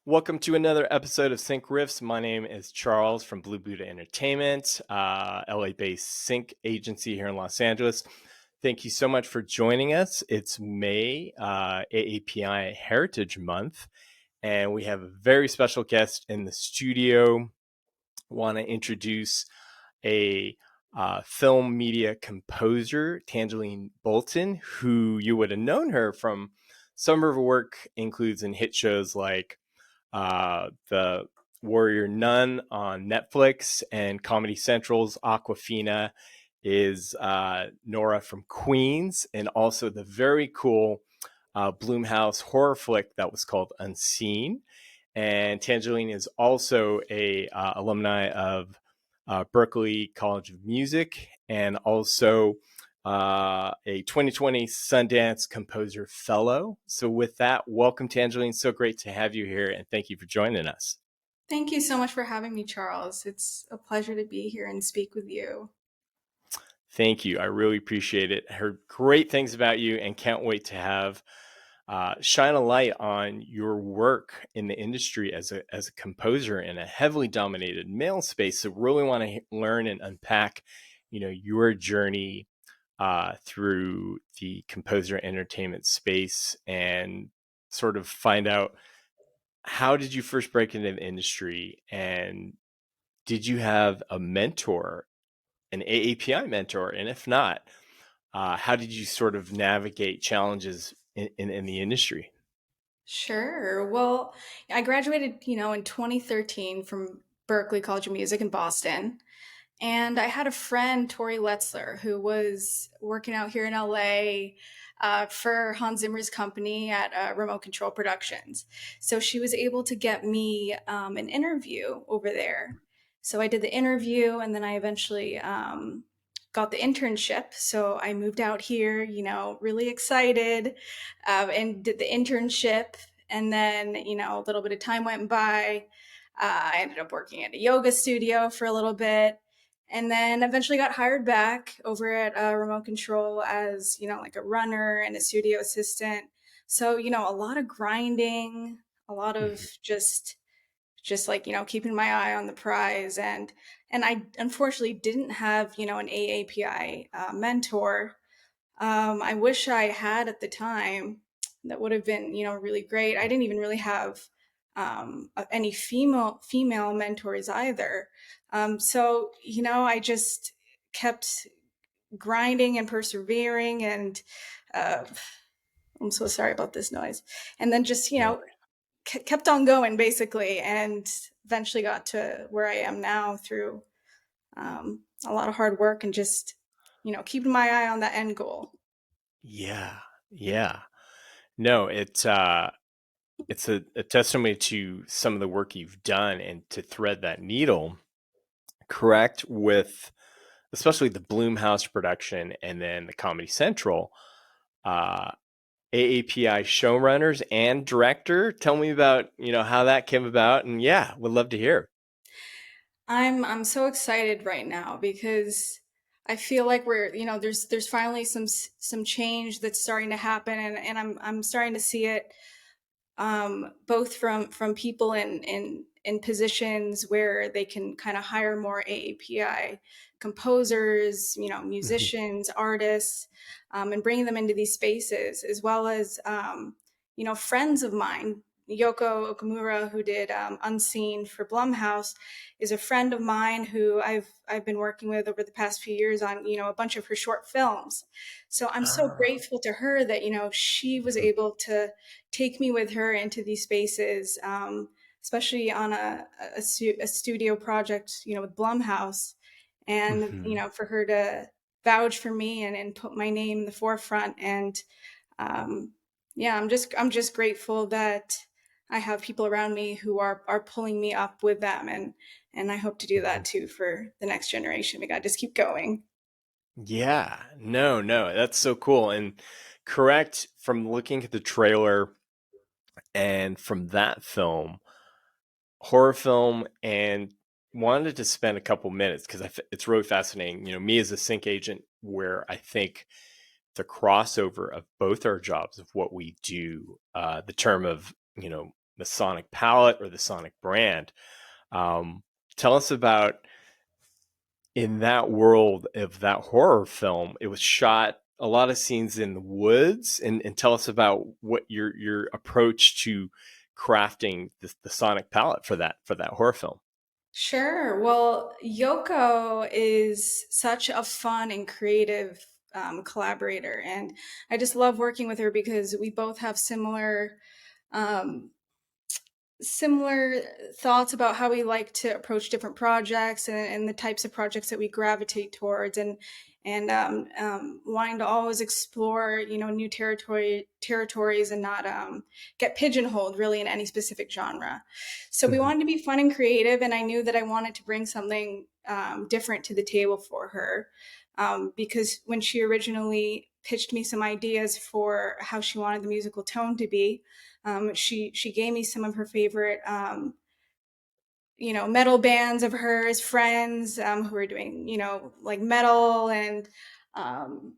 Welcome to another episode of SyncRiffs. My name is Charles from Blue Buddha Entertainment, LA-based sync agency here in Los Angeles. Thank you so much for joining us. It's May, AAPI Heritage Month, and we have a very special guest in the studio. Want to introduce a film media composer, Tangelene Bolton, who you would have known her from some of her work includes in hit shows like the Warrior Nun on Netflix and Comedy Central's Aquafina is Nora from Queens, and also the very cool Blumhouse horror flick that was called Unseen. And Tangelene is also a alumni of Berklee College of Music and also a 2020 Sundance Composer Fellow. So with that, welcome, Tangelene. So great to have you here, and thank you for joining us. Thank you so much for having me, Charles. It's a pleasure to be here and speak with you. Thank you. I really appreciate it. I heard great things about you and can't wait to have shine a light on your work in the industry as a composer in a heavily dominated male space. So really want to learn and unpack, your journey through the composer entertainment space and sort of find out how did you first break into the industry, and did you have a mentor, an AAPI mentor, and if not, how did you sort of navigate challenges in the industry? Sure. Well, I graduated, in 2013 from Berklee College of Music in Boston. And I had a friend, Tori Letzler, who was working out here in LA for Hans Zimmer's company at Remote Control Productions. So she was able to get me an interview over there. So I did the interview, and then I eventually got the internship. So I moved out here, really excited, and did the internship. And then, a little bit of time went by. I ended up working at a yoga studio for a little bit, and then eventually got hired back over at Remote Control as, like a runner and a studio assistant. So, a lot of grinding, a lot of just like, keeping my eye on the prize. And I unfortunately didn't have, an AAPI mentor. I wish I had at the time. That would have been, really great. I didn't even really have any female mentors either. So I just kept grinding and persevering, and uh, I'm so sorry about this noise. And then just No. kept on going basically, and eventually got to where I am now through a lot of hard work and just keeping my eye on that end goal. Yeah, yeah. No, it's a testimony to some of the work you've done and to thread that needle correct with especially the Bloomhouse production and then the Comedy Central. Uh, AAPI showrunners and director. Tell me about how that came about, and yeah, would love to hear. I'm so excited right now because I feel like we're there's finally some change that's starting to happen, and I'm starting to see it both from people in positions where they can kind of hire more AAPI composers, Mhm. musicians, artists, and bringing them into these spaces, as well as friends of mine. Yoko Okamura, who did Unseen for Blumhouse, is a friend of mine who I've been working with over the past few years on a bunch of her short films. So I'm so Ah, grateful to her that she was mhm, able to take me with her into these spaces, especially on a studio project, with Blumhouse, and mhm. for her to vouch for me and put my name in the forefront. And um, yeah, I'm just grateful that I have people around me who are pulling me up with them, and I hope to do that Mhm. too for the next generation. We got to just keep going. Yeah, no, that's so cool. And correct, from looking at the trailer and from that film, horror film, and wanted to spend a couple minutes because it's really fascinating. Me as a sync agent, where I think the crossover of both our jobs of what we do, the term of the sonic palette or the sonic brand. Um, Tell us about, in that world of that horror film, it was shot a lot of scenes in the woods, and tell us about what your approach to crafting the sonic palette for that horror film. Sure. Well, Yoko is such a fun and creative collaborator, and I just love working with her because we both have um, similar thoughts about how we like to approach different projects and the types of projects that we gravitate towards, and wanting to always explore, new territories and not get pigeonholed really in any specific genre. So we Mhm. wanted to be fun and creative, and I knew that I wanted to bring something different to the table for her, because when she originally pitched me some ideas for how she wanted the musical tone to be, she gave me some of her favorite metal bands of hers, friends, who were doing, like metal and um,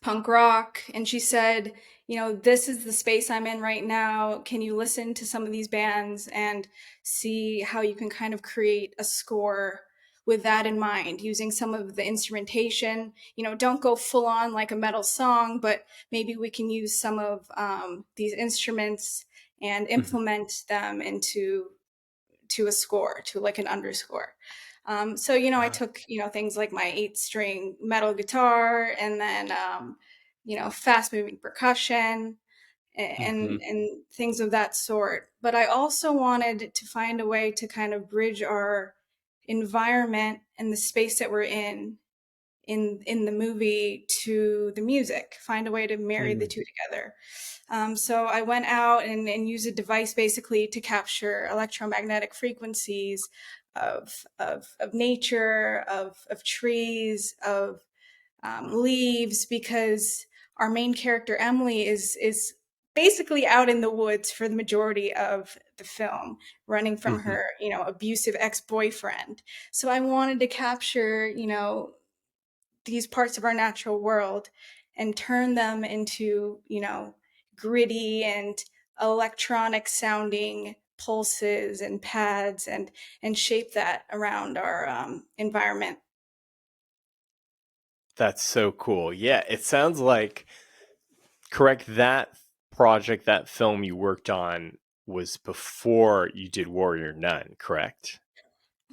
punk rock. And she said, this is the space I'm in right now. Can you listen to some of these bands and see how you can kind of create a score with that in mind, using some of the instrumentation? Don't go full on like a metal song, but maybe we can use some of these instruments and Mhm. implement them into a score, to like an underscore. So I Ah. took things like my 8-string metal guitar, and then fast moving percussion, Mhm. and things of that sort. But I also wanted to find a way to kind of bridge our environment and the space that we're in the movie to the music, find a way to marry the Mm. two together. So I went out and used a device basically to capture electromagnetic frequencies of nature, of trees, of leaves, because our main character Emily is basically out in the woods for the majority of the film, running from Mhm. her abusive ex-boyfriend. So I wanted to capture these parts of our natural world and turn them into, gritty and electronic sounding pulses and pads, and shape that around our environment. That's so cool. Yeah, it sounds like, correct, that project, that film you worked on was before you did Warrior Nun, correct?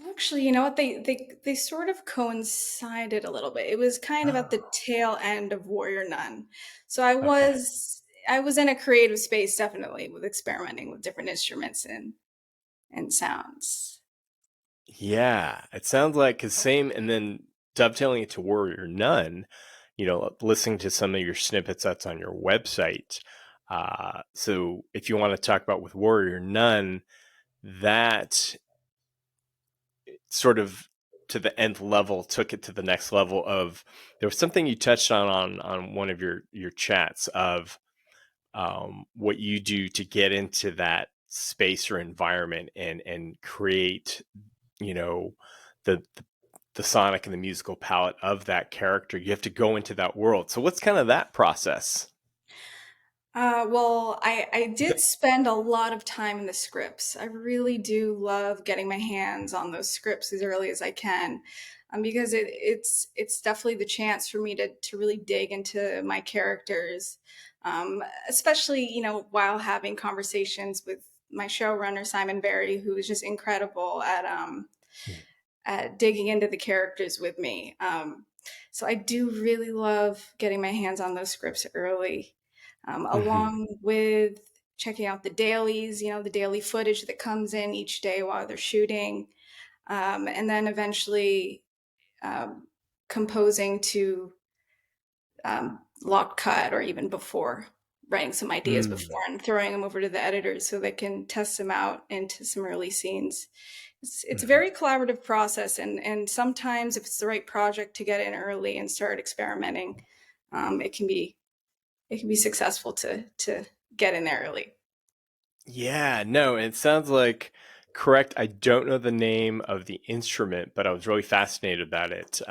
Actually, you know what? They sort of coincided a little bit. It was kind of at the Oh, tail end of Warrior Nun. So okay. I was in a creative space, definitely, with experimenting with different instruments and sounds. Yeah, it sounds like, cause same, and then dovetailing it to Warrior Nun, listening to some of your snippets that's on your website. So if you want to talk about with Warrior Nun, that sort of to the nth level took it to the next level of, there was something you touched on one of your chats of what you do to get into that space or environment and create, you know, the the sonic and the musical palette of that character. You have to go into that world. So what's kind of that process? Well, I did spend a lot of time in the scripts. I really do love getting my hands on those scripts as early as I can, because it's definitely the chance for me to really dig into my characters, especially while having conversations with my showrunner Simon Barry, who is just incredible at digging into the characters with me. So I do really love getting my hands on those scripts early, Mm-hmm. along with checking out the dailies, the daily footage that comes in each day while they're shooting, and then eventually um, composing to lock cut, or even before, writing some ideas Mm-hmm. before and throwing them over to the editors so they can test them out into some early scenes. It's a very collaborative process, and sometimes if it's the right project to get in early and start experimenting, it can be successful to get in there early. Yeah, no, it sounds like, correct. I don't know the name of the instrument, but I was really fascinated about it.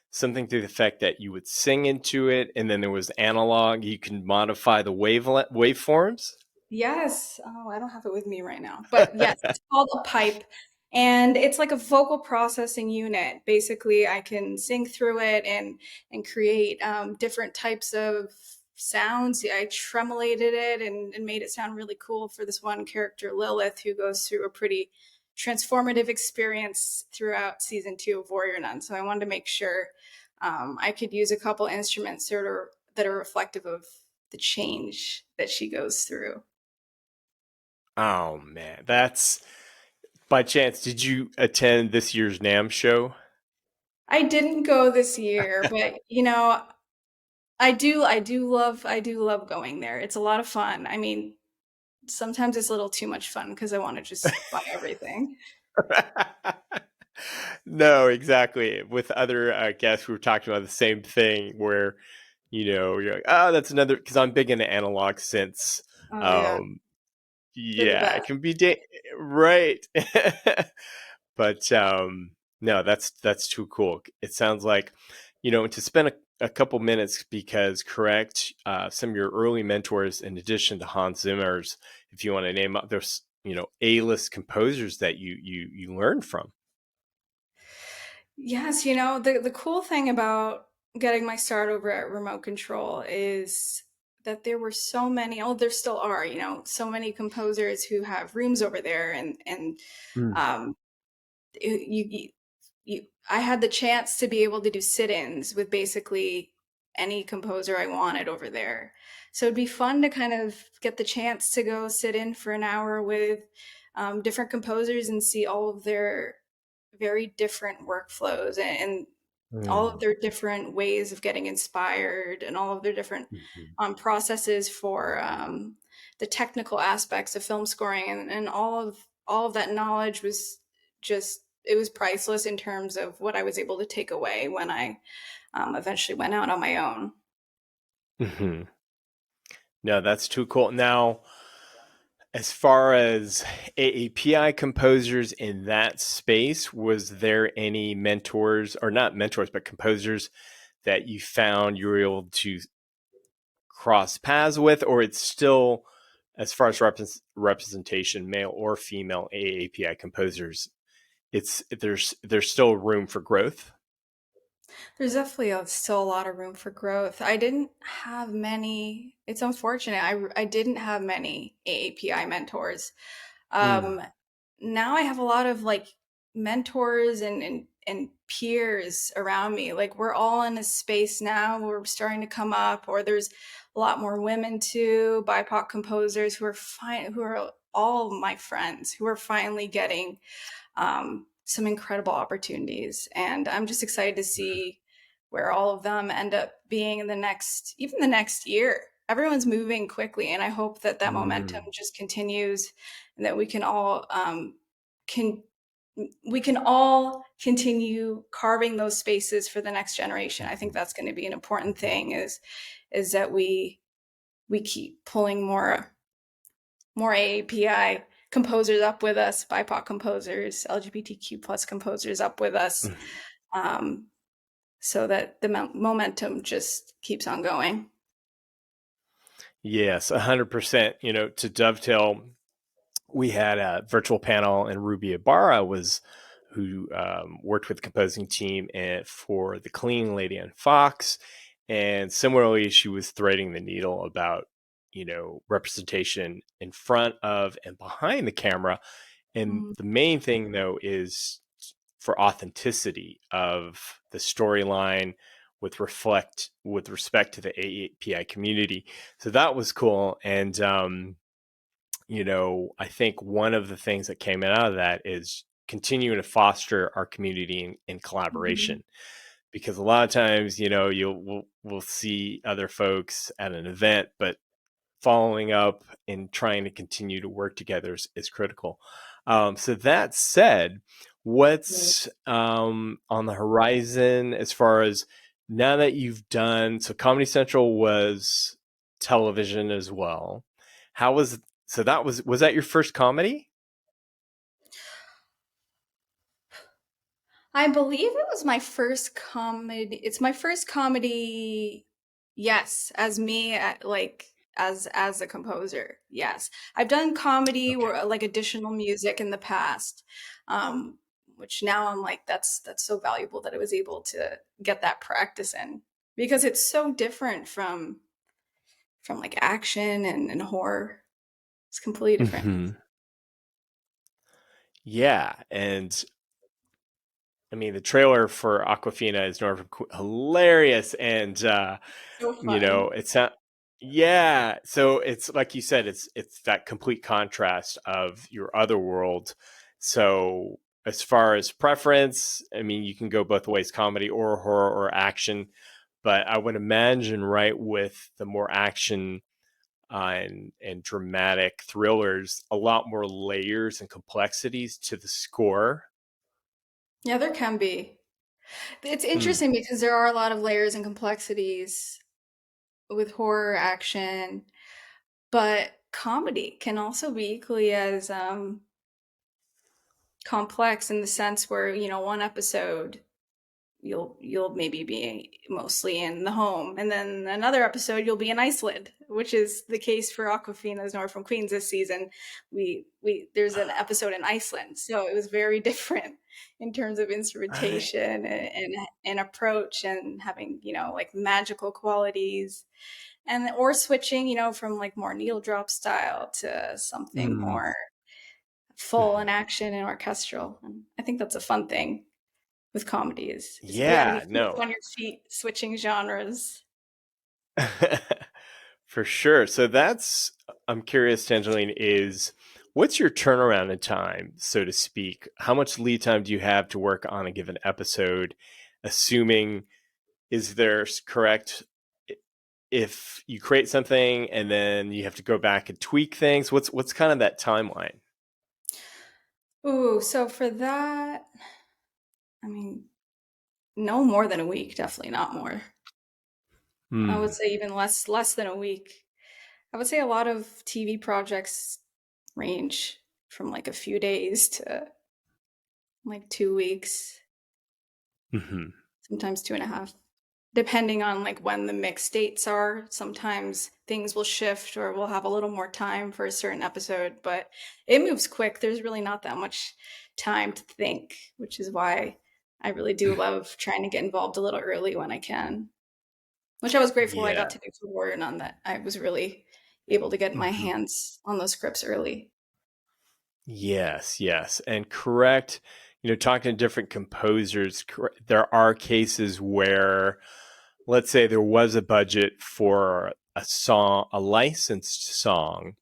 Something to the effect that you would sing into it, and then there was analog. You can modify the waveforms. Yes. Oh, I don't have it with me right now. But yes, it's called a pipe. And it's like a vocal processing unit. Basically, I can sing through it and create different types of sounds. I tremolated it and made it sound really cool for this one character, Lilith, who goes through a pretty transformative experience throughout season 2 of Warrior Nun. So I wanted to make sure I could use a couple instruments that are reflective of the change that she goes through. Oh man, that's by chance. Did you attend this year's NAM show? I didn't go this year, but I do love going there. It's a lot of fun. I mean, sometimes it's a little too much fun because I want to just buy everything. No, exactly. With other guests, we were talking about the same thing where, you're like, oh, that's another, because I'm big into analog synths. Oh yeah, Um, they're the yeah, it best. can be right. But no, that's too cool. It sounds like, to spend a couple minutes because correct, some of your early mentors, in addition to Hans Zimmer's, if you want to name up, there's A-list composers that you learned from. Yes, the cool thing about getting my start over at Remote Control is that there were so many, oh, there still are, so many composers who have rooms over there and Mm. um, you, I had the chance to be able to do sit-ins with basically any composer I wanted over there. So it'd be fun to kind of get the chance to go sit in for an hour with different composers and see all of their very different workflows and all of Mm. their different ways of getting inspired and all of their different Mhm. processes for the technical aspects of film scoring and all of that knowledge was just it was priceless in terms of what I was able to take away when I eventually went out on my own. Mhm. No, that's too cool. Now, as far as AAPI composers in that space, was there any mentors, or not mentors, but composers that you found you were able to cross paths with, or it's still, as far as representation, male or female AAPI composers, there's still room for growth? There's definitely still a lot of room for growth. I didn't have many. It's unfortunate. I didn't have many AAPI mentors. Mm. Um, Now I have a lot of like mentors and peers around me. Like we're all in a space now where we're starting to come up, or there's a lot more women too, BIPOC composers who are fine, who are all my friends who are finally getting some incredible opportunities. And I'm just excited to see where all of them end up being in even the next year. Everyone's moving quickly, and I hope that that momentum Mm. just continues, and that can we can all continue carving those spaces for the next generation. I think Mhm. that's going to be an important thing is that we keep pulling more AAPI composers up with us, BIPOC composers, LGBTQ plus composers up with us, Mhm. um, so that the momentum just keeps on going. Yes, 100%. To dovetail, we had a virtual panel, and Ruby Ibarra was who worked with the composing team for the Clean Lady on Fox, and similarly, she was threading the needle about representation in front of and behind the camera, and Mm, the main thing though is for authenticity of the storyline with respect to the AAPI community. So that was cool, and I think one of the things that came out of that is continuing to foster our community in mhm. collaboration. Because a lot of times, we'll see other folks at an event, but following up and trying to continue to work together is critical. So that said, what's on the horizon as far as now that you've done? So Comedy Central was television as well. How was so that was that your first comedy? I believe it was my first comedy. It's my first comedy, yes, as me at like as a composer. Yes, I've done comedy Okay. or like additional music in the past, um, which now I'm like that's so valuable that I was able to get that practice in because it's so different from like action and horror. It's completely different. Hmm. Yeah, and I mean the trailer for Aquafina is hilarious, and So fun. it's not. Yeah, so it's like you said, it's that complete contrast of your other world. So as far as preference, I mean, you can go both ways, comedy or horror or action. But I would imagine, right, with the more action and dramatic thrillers, a lot more layers and complexities to the score. Yeah, there can be. It's Mm. interesting because there are a lot of layers and complexities with horror action, but comedy can also be equally as complex in the sense where, one episode you'll maybe be mostly in the home, and then another episode you'll be in Iceland, which is the case for Aquafina's Nora from Queens this season. We there's an episode in Iceland, so it was very different in terms of I, instrumentation and approach and having like magical qualities and or switching from like more needle drop style to something mm, more full and action and orchestral. And I think that's a fun thing with comedy is letting you yeah, think no. on your feet, switching genres. For sure. So I'm curious, Tangeline, is what's your turnaround in time, so to speak? How much lead time do you have to work on a given episode? Assuming, is there correct if you create something and then you have to go back and tweak things? What's kind of that timeline? Ooh, so for that, I mean, no more than a week, definitely not more. I would Hmm. say even less than a week. I would say a lot of TV projects range from like a few days to like 2 weeks, Hmm. sometimes two and a half, depending on like when the mix dates are. Sometimes things will shift or we'll have a little more time for a certain episode, but it moves quick. There's really not that much time to think, which is why I really do love trying to get involved a little early when I can, which I was grateful I got Yeah. to do for Warren on that. I was really able to get my Hmm. hands on those scripts early. Yes, yes. And correct, talking to different composers, there are cases where, let's say there was a budget for a song, a licensed song,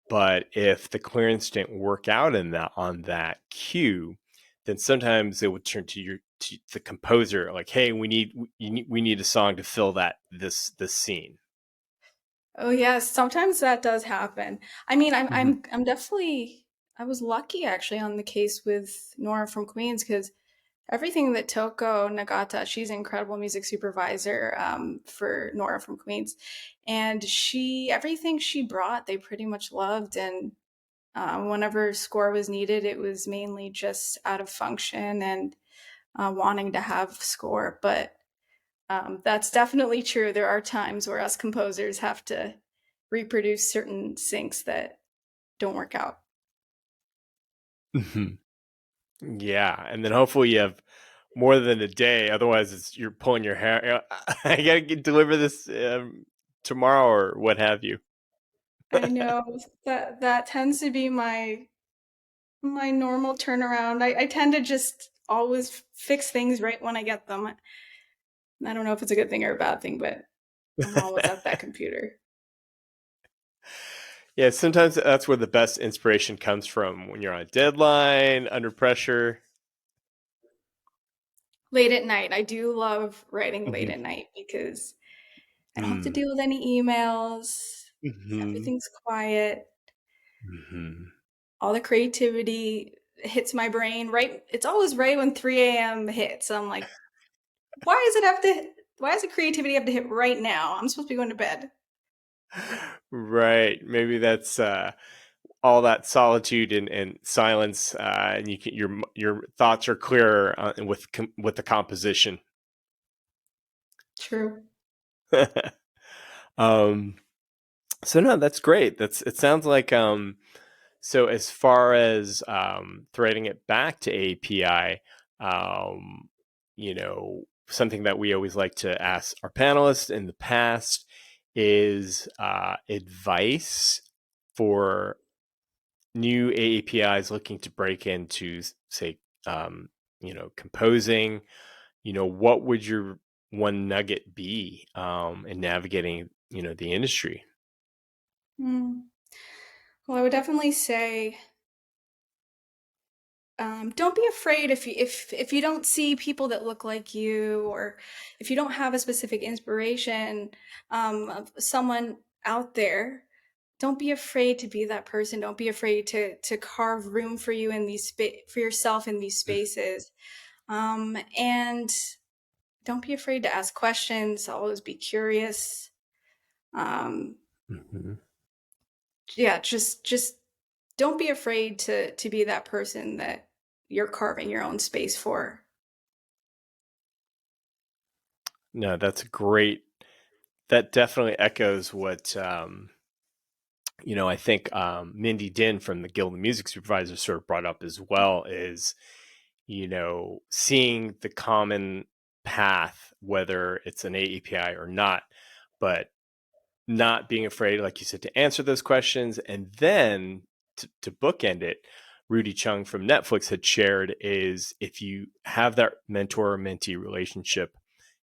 but if the clearance didn't work out in that on that cue, then sometimes it would turn to the composer like, hey, we need a song to fill this scene. Oh yes, sometimes that does happen. I mean, I'm Hmm. I'm I'm definitely I was lucky actually on the case with Nora from Queens because everything that Toko Nagata, she's an incredible music supervisor for Nora from Queens, and everything she brought, they pretty much loved. And whenever score was needed, it was mainly just out of function and wanting to have score. But that's definitely true. There are times where us composers have to reproduce certain syncs that don't work out. Hmm. Yeah, and then hopefully you have more than a day. Otherwise, you're pulling your hair. I gotta deliver this tomorrow or what have you. I know that tends to be my normal turnaround. I tend to just always fix things right when I get them. I don't know if it's a good thing or a bad thing, but I'm always at that computer. Yeah, sometimes that's where the best inspiration comes from when you're on a deadline, under pressure. Late at night, I do love writing late Hmm. at night because I don't have to Mm. deal with any emails. Hmm. Everything's quiet. Hmm. All the creativity hits my brain right. It's always right when 3 a.m. hits. I'm like, why does the creativity have to hit right now? I'm supposed to be going to bed. Right. Maybe that's all that solitude and silence, and your thoughts are clearer with the composition. True. um, So no, that's great. It sounds like so as far as threading it back to API, um, something that we always like to ask our panelists in the past is advice for new AAPIs looking to break into, say, composing. What would your one nugget be in navigating, the industry? Mm. Well, I would definitely say don't be afraid if you don't see people that look like you, or if you don't have a specific inspiration of someone out there. Don't be afraid to be that person. Don't be afraid to carve room for you in for yourself in these spaces. And don't be afraid to ask questions. Always be curious. Um, Mm-hmm. yeah, just don't be afraid to be that person that you're carving your own space for. No, that's great. That definitely echoes what I think Mindy Din from the Guild of Music Supervisors sort of brought up as well, is seeing the common path, whether it's an AAPI or not, but not being afraid, like you said, to answer those questions. And then to bookend it, Rudy Chung from Netflix had shared, is if you have that mentor mentee relationship,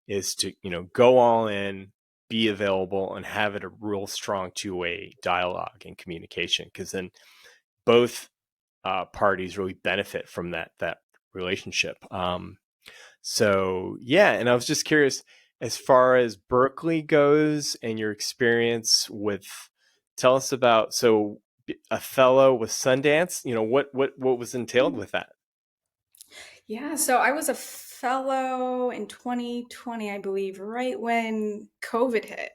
is to go all in, be available, and have it a real strong two-way dialogue and communication, because then both parties really benefit from that relationship. So yeah, and I was just curious, as far as Berklee goes and your experience with, tell us about, so a fellow with Sundance, what was entailed with that? Yeah, so I was a fellow in 2020, I believe, right when COVID hit.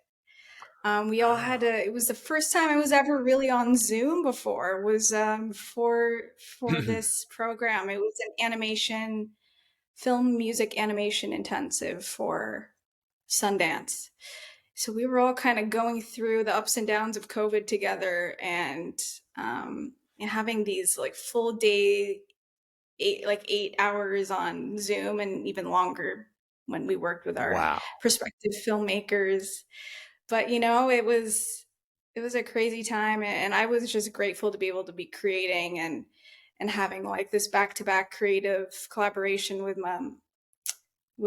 We all had to. Oh. It was the first time I was ever really on Zoom before. Was for this program. It was an animation, film, music, animation intensive for Sundance. So we were all kind of going through the ups and downs of COVID together, and having these like full day 8 hours on Zoom, and even longer when we worked with our Wow. prospective filmmakers. But it was a crazy time, and I was just grateful to be able to be creating and having like this back-to-back creative collaboration with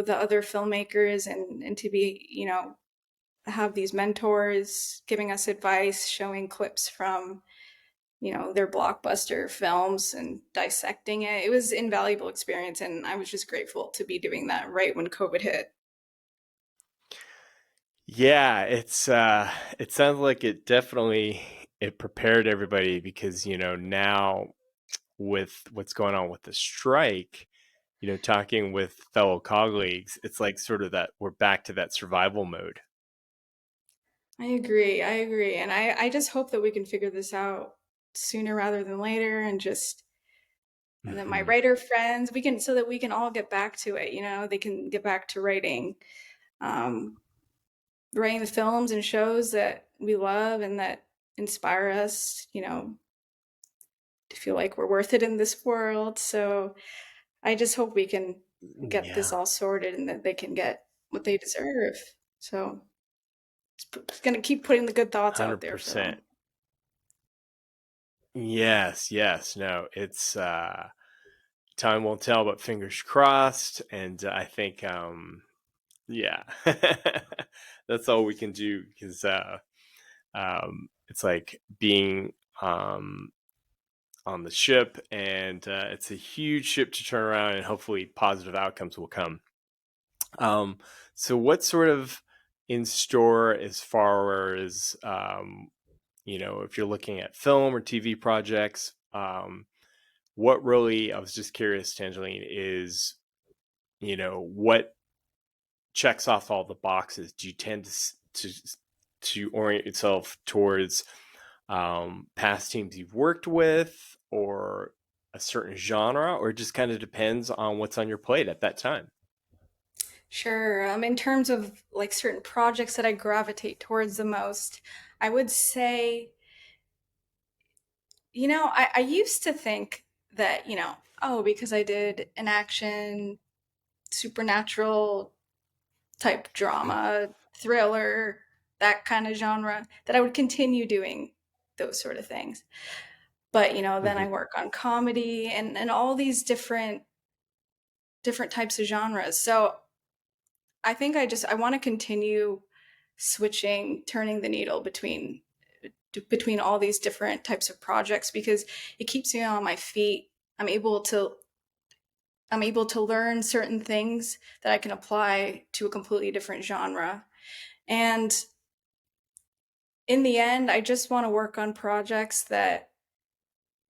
the other filmmakers, and to be, have these mentors giving us advice, showing clips from their blockbuster films and dissecting it. It was an invaluable experience, and I was just grateful to be doing that right when COVID hit. Yeah, it sounds like it prepared everybody, because now with what's going on with the strike, talking with fellow colleagues, it's like sort of that we're back to that survival mode. I agree. And I just hope that we can figure this out sooner rather than later, and that my Hmm. writer friends, so that we can all get back to it. They can get back to um, writing the films and shows that we love and that inspire us, to feel like we're worth it in this world. So I just hope we can get this Yeah, all sorted and that they can get what they deserve. So it's going to keep putting the good thoughts out there for 100%. them. Yes, yes. No, it's time will tell, but fingers crossed. And I think, yeah, that's all we can do, because it's like being um, on the ship, and it's a huge ship to turn around, and hopefully positive outcomes will come. Um, so, what's sort of in store as far as if you're looking at film or TV projects? What really, I was just curious, Tangelene, is what checks off all the boxes? Do you tend to orient yourself towards past teams you've worked with, or a certain genre, or it just kind of depends on what's on your plate at that time? Sure. In terms of like certain projects that I gravitate towards the most, I would say, I used to think that, oh, because I did an action, supernatural type drama, thriller, that kind of genre, that I would continue doing those sort of things. But, then Mhm. I work on comedy and all these different types of genres. So I think I want to continue switching, turning the needle between all these different types of projects because it keeps me on my feet. I'm able to I'm able to learn certain things that I can apply to a completely different genre. And in the end, I just want to work on projects that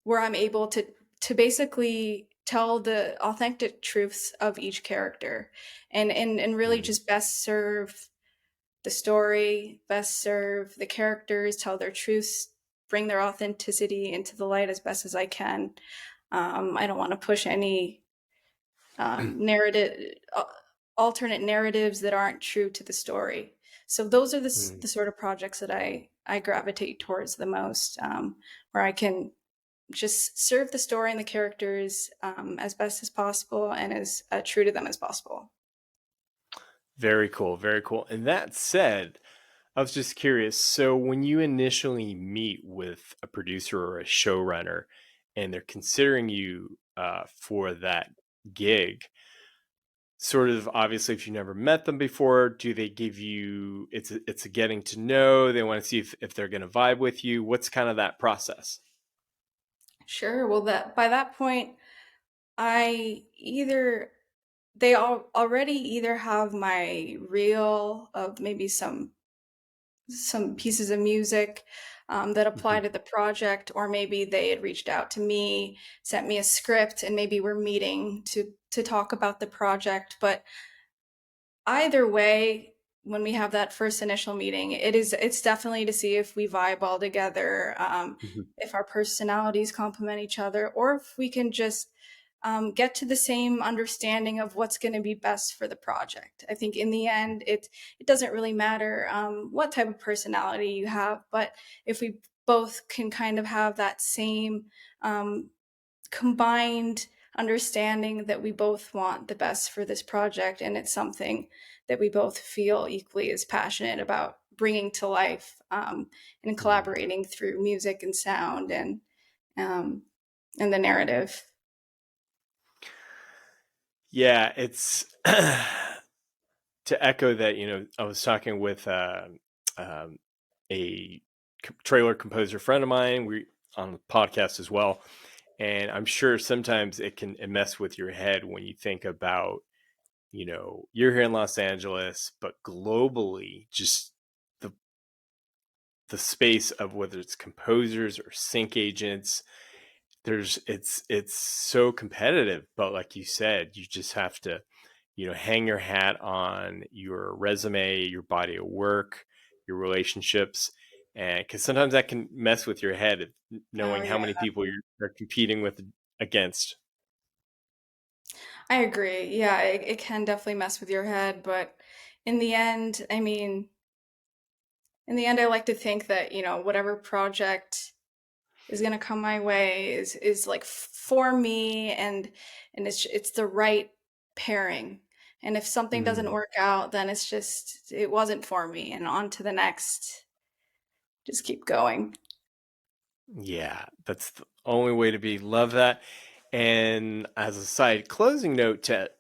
where I'm able to basically tell the authentic truths of each character and really Mhm. just best serve the story, best serve the characters, tell their truths, bring their authenticity into the light as best as I can. I don't want to push any narrative, alternate narratives that aren't true to the story. So those are Mhm. the sort of projects that I gravitate towards the most, where I can just serve the story and the characters as best as possible and as true to them as possible. Very cool. Very cool. And that said, I was just curious. So, when you initially meet with a producer or a showrunner and they're considering you for that gig, sort of obviously, if you never met them before, do they give you it's a getting to know? They want to see if they're going to vibe with you. What's kind of that process? Sure. Well, that by that point, I either they all already either have my reel of maybe some pieces of music that apply Mhm. to the project, or maybe they had reached out to me, sent me a script, and maybe we're meeting to talk about the project. But either way, when we have that first initial meeting, it's definitely to see if we vibe all together, Mhm. if our personalities complement each other, or if we can just get to the same understanding of what's going to be best for the project. I think in the end, it doesn't really matter what type of personality you have, but if we both can kind of have that same um, combined understanding that we both want the best for this project and it's something that we both feel equally as passionate about bringing to life, and Mhm. collaborating through music and sound um, and the narrative. Yeah, it's to echo that. I was talking with um, a trailer composer friend of mine. We on the podcast as well, and I'm sure sometimes it mess with your head when you think about you're here in Los Angeles, but globally, just the the space of whether it's composers or sync agents, it's so competitive. But like you said, you just have to hang your hat on your resume, your body of work, your relationships, and because sometimes that can mess with your head, Oh knowing how yeah, many people you're competing with against. I agree. Yeah, it can definitely mess with your head, but in the end, I mean, in the end, I like to think that, whatever project is going to come my way is like for me, and it's the right pairing. And if something doesn't Mm, work out, then it wasn't for me, and on to the next. Just keep going. yeah, that's the only way to be. Love that. And as a side closing note to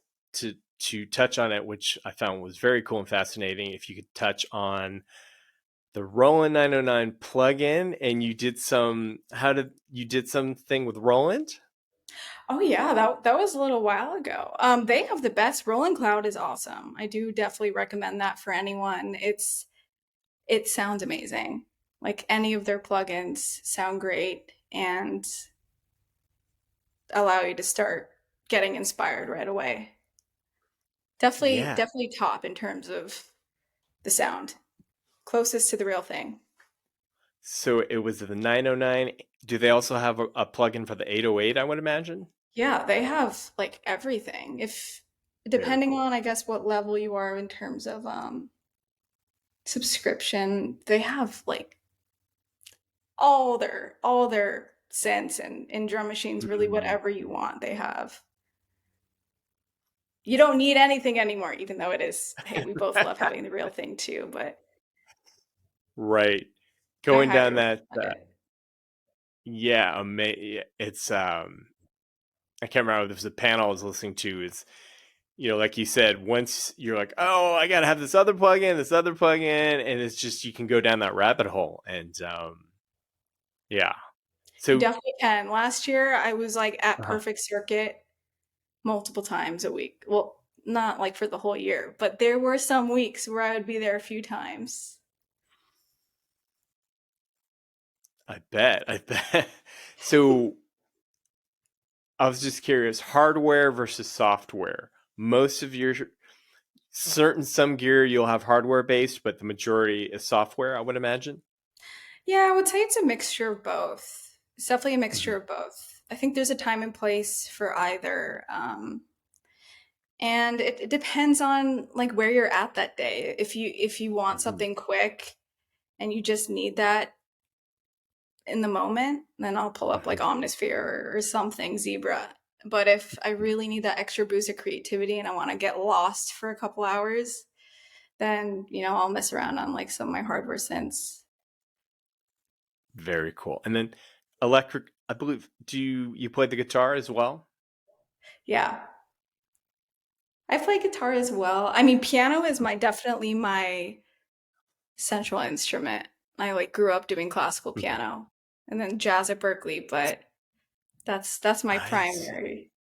touch on it, which I found was very cool and fascinating, if you could touch on the Roland 909 plugin, and you did something with Roland? Oh yeah, that was a little while ago. They have the best. Rolling Cloud is awesome. I do definitely recommend that for anyone. It sounds amazing. Like any of their plugins sound great and allow you to start getting inspired right away. Yeah. Definitely top in terms of the sound. Closest to the real thing. So it was the 909. Do they also have a plugin for the 808, I would imagine? Yeah, they have like everything. If Very depending cool. on I guess what level you are in terms of subscription, they have like all their synths and drum machines, really Mm, whatever you want, they have. You don't need anything anymore, even though it is, hey, we both love having the real thing too, but right. I Going highly down that, recommend it. yeah, it's I can't remember if there was a panel I was listening to. Is like you said, once you're like, oh, I gotta have this other plugin, and it's just you can go down that rabbit hole, and yeah. You So, definitely can. Last year, I was like at uh Perfect Circuit multiple times a week. Well, not like for the whole year, but there were some weeks where I would be there a few times. I bet. So I was just curious, hardware versus software. Most of your some gear you'll have hardware based, but the majority is software, I would imagine. Yeah, I would say it's a mixture of both. It's definitely a Mhm. mixture of both. I think there's a time and place for either. And it depends on like where you're at that day. If you want Mhm. something quick and you just need that in the moment, then I'll pull up like Mhm. Omnisphere or something, Zebra. But if I really need that extra boost of creativity and I want to get lost for a couple hours, then I'll mess around on like some of my hardware synths. Very cool. And then electric, I believe, do you play the guitar as well? Yeah, I play guitar as well. I mean, piano is my definitely my central instrument. I like grew up doing classical Mhm. piano and then jazz at Berklee, but that's my I see. primary.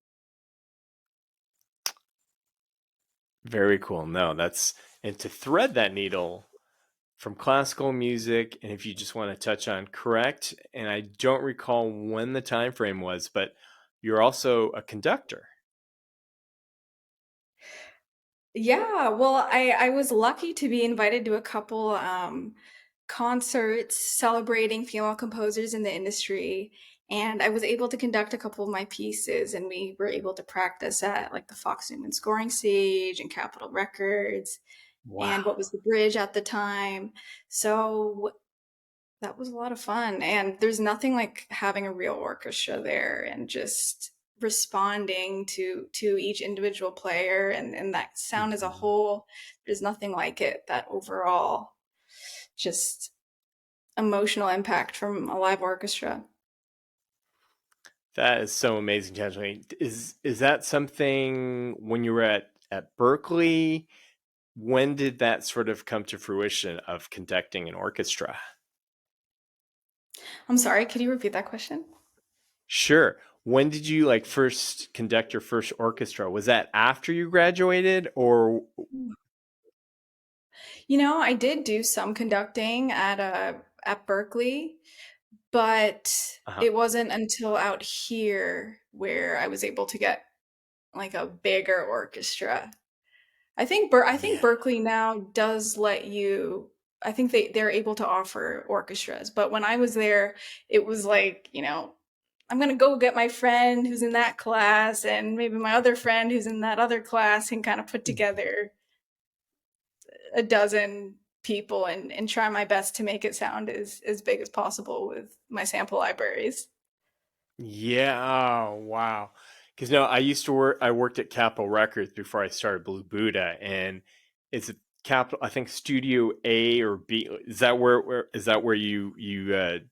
Very cool. No, and to thread that needle from classical music, and if you just want to touch on correct, and I don't recall when the time frame was, but you're also a conductor. Yeah, well, I was lucky to be invited to a couple concerts celebrating female composers in the industry, and I was able to conduct a couple of my pieces, and we were able to practice at like the Fox Newman scoring stage and Capitol Records, and Wow. what was the bridge at the time. So that was a lot of fun. And there's nothing like having a real orchestra there and just responding to each individual player and that sound as a Mhm. whole. There's nothing like it. That overall just emotional impact from a live orchestra. That is so amazing, Tangelene. Is that something when you were at Berkeley? When did that sort of come to fruition of conducting an orchestra? I'm sorry, could you repeat that question? Sure. When did you like first conduct your first orchestra? Was that after you graduated or I did do some conducting at Berkeley, but uh-huh. it wasn't until out here where I was able to get like a bigger orchestra. I think Yeah. Berkeley now does let you. I think they're able to offer orchestras, but when I was there, it was like I'm gonna go get my friend who's in that class, and maybe my other friend who's in that other class, and kind of put together a dozen people and try my best to make it sound as big as possible with my sample libraries. Yeah. Oh, wow. Because no, I worked at Capitol Records before I started Blue Buddha, and it's a Capitol. I think Studio A or B. Is that where you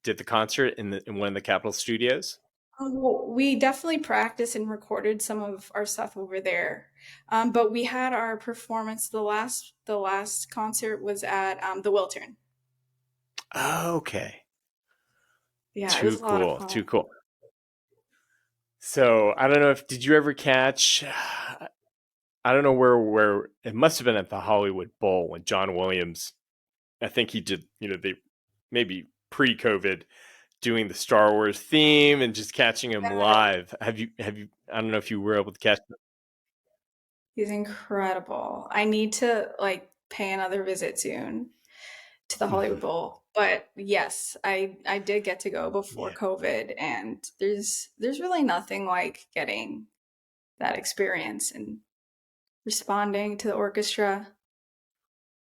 did the concert in one of the Capitol studios? Well, we definitely practiced and recorded some of our stuff over there, but we had our performance. The last concert was at the Wiltern. Okay. Yeah, it Too was a lot of cool. fun. Too cool. So I don't know if did you ever catch? I don't know where it must have been at the Hollywood Bowl when John Williams. I think he did. They maybe pre-COVID doing the Star Wars theme and just catching him live. Have you? I don't know if you were able to catch. He's incredible. I need to like pay another visit soon to the Hollywood Mhm. Bowl. But yes, I did get to go before Yeah. COVID, and there's really nothing like getting that experience and responding to the orchestra.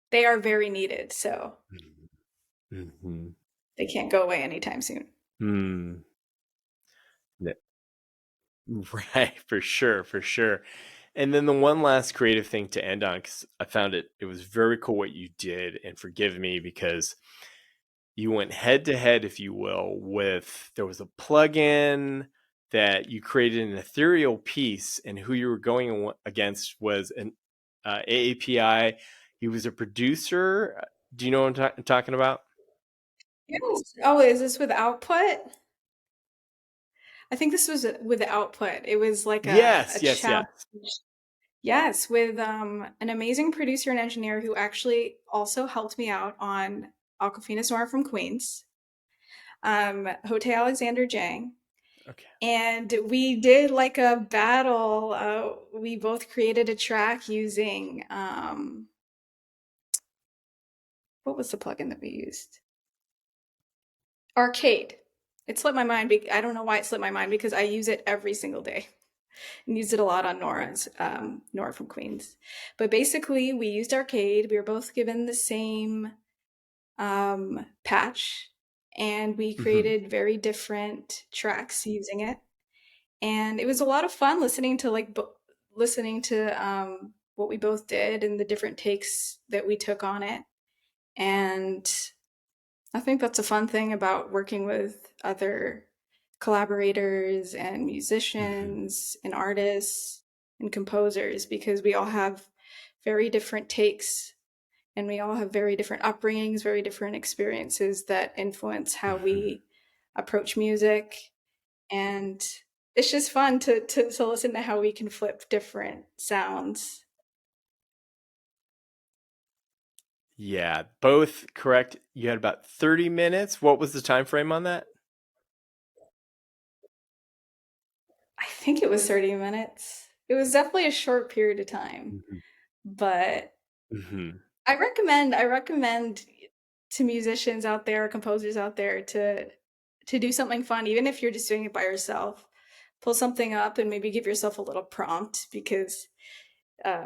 They are very needed. So Mhm. they can't go away anytime soon. Hmm. Right, for sure, for sure. And then the one last creative thing to end on, because I found it was very cool what you did, and forgive me because you went head to head, if you will, with there was a plugin that you created an ethereal piece, and who you were going against was an AAPI. He was a producer. Do you know what I'm talking about? Yes. Oh, is this with output? I think this was with output. It was like a Yes, yes, challenge. yes. Yes, with an amazing producer and engineer who actually also helped me out on Aquafina's Nora from Queens, Hote Alexander Jang. Okay. And we did like a battle. We both created a track using, what was the plugin that we used? Arcade. It slipped my mind. I don't know why it slipped my mind because I use it every single day and used it a lot on Nora from Queens. But basically, we used Arcade. We were both given the same patch, and we Mm-hmm. created very different tracks using it. And it was a lot of fun listening to what we both did and the different takes that we took on it. And I think that's a fun thing about working with other collaborators and Mm-hmm. musicians and artists and composers, because we all have very different takes and we all have very different upbringings, very different experiences that influence how Mm-hmm. we approach music. And it's just fun to listen to how we can flip different sounds. Yeah, both correct. You had about 30 minutes. What was the time frame on that? I think it was 30 minutes. It was definitely a short period of time, Mm-hmm. but Mm-hmm. I recommend to musicians out there, composers out there to do something fun, even if you're just doing it by yourself. Pull something up and maybe give yourself a little prompt, because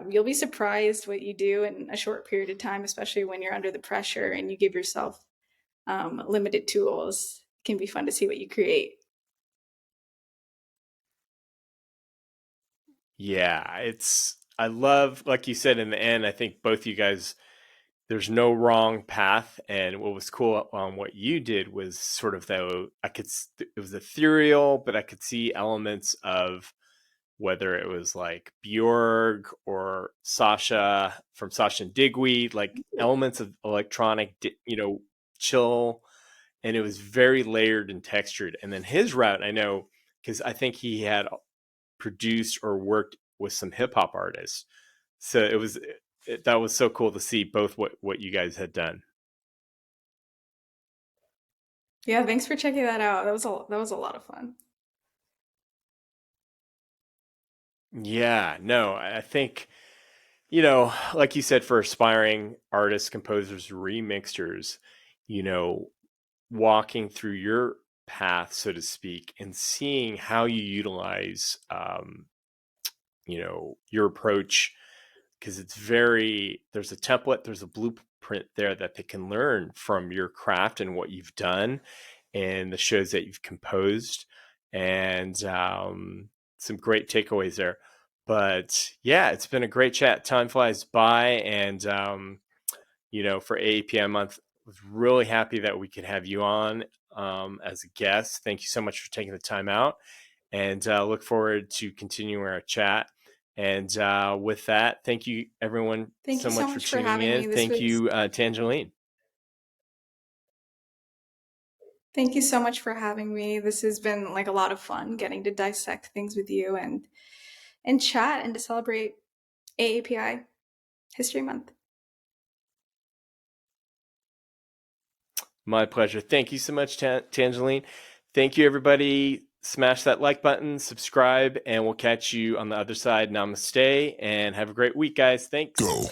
you'll be surprised what you do in a short period of time, especially when you're under the pressure and you give yourself limited tools. It can be fun to see what you create. Yeah, I love, like you said in the end, I think both you guys, there's no wrong path. And what was cool on what you did was sort of though, it was ethereal, but I could see elements of whether it was like Bjorg or Sasha from Sasha and Digweed, like elements of electronic, chill. And it was very layered and textured. And then his route, I know, because I think he had produced or worked with some hip hop artists. So that was so cool to see both what you guys had done. Yeah, thanks for checking that out. That was a lot of fun. Yeah, no, I think, like you said, for aspiring artists, composers, remixers, you know, walking through your path, so to speak, and seeing how you utilize, your approach, because there's a template, there's a blueprint there that they can learn from your craft and what you've done and the shows that you've composed, and some great takeaways there. But yeah, it's been a great chat. Time flies by, and for AAPI month, I was really happy that we could have you on as a guest. Thank you so much for taking the time out, and look forward to continuing our chat. And with that, thank you everyone Thank so you so much for much for tuning having in. me. Thank you, Tangelene. Thank you so much for having me. This has been like a lot of fun getting to dissect things with you and chat and to celebrate AAPI History Month. My pleasure. Thank you so much, Tangelene. Thank you, everybody. Smash that like button, subscribe, and we'll catch you on the other side. Namaste, and have a great week, guys. Thanks. Go.